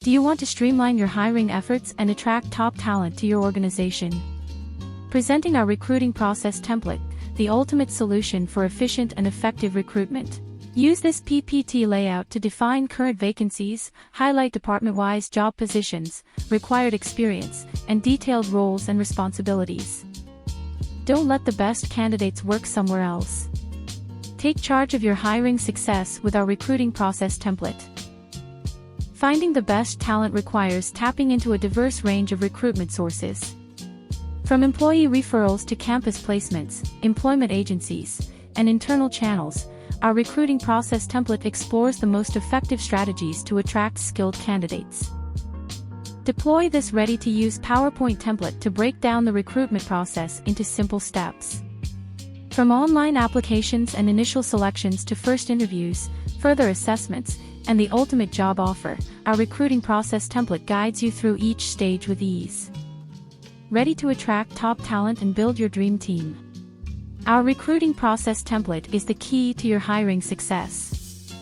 Do you want to streamline your hiring efforts and attract top talent to your organization? Presenting our recruiting process template, the ultimate solution for efficient and effective recruitment. Use this PPT layout to define current vacancies, highlight department-wise job positions, required experience, and detailed roles and responsibilities. Don't let the best candidates work somewhere else. Take charge of your hiring success with our recruiting process template. Finding the best talent requires tapping into a diverse range of recruitment sources. From employee referrals to campus placements, employment agencies, and internal channels, our recruiting process template explores the most effective strategies to attract skilled candidates. Deploy this ready-to-use PowerPoint template to break down the recruitment process into simple steps. From online applications and initial selections to first interviews, further assessments, and the ultimate job offer, our recruiting process template guides you through each stage with ease. Ready to attract top talent and build your dream team? Our recruiting process template is the key to your hiring success.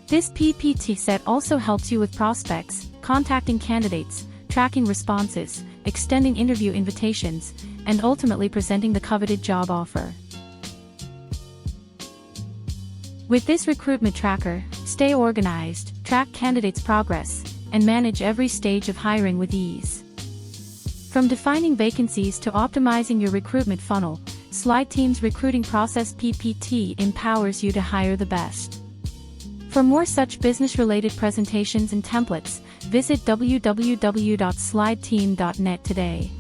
This PPT set also helps you with prospects, contacting candidates, tracking responses, extending interview invitations, and ultimately presenting the coveted job offer. With this recruitment tracker, stay organized, track candidates' progress, and manage every stage of hiring with ease. From defining vacancies to optimizing your recruitment funnel, SlideTeam's recruiting process PPT empowers you to hire the best. For more such business-related presentations and templates, visit www.slideteam.net today.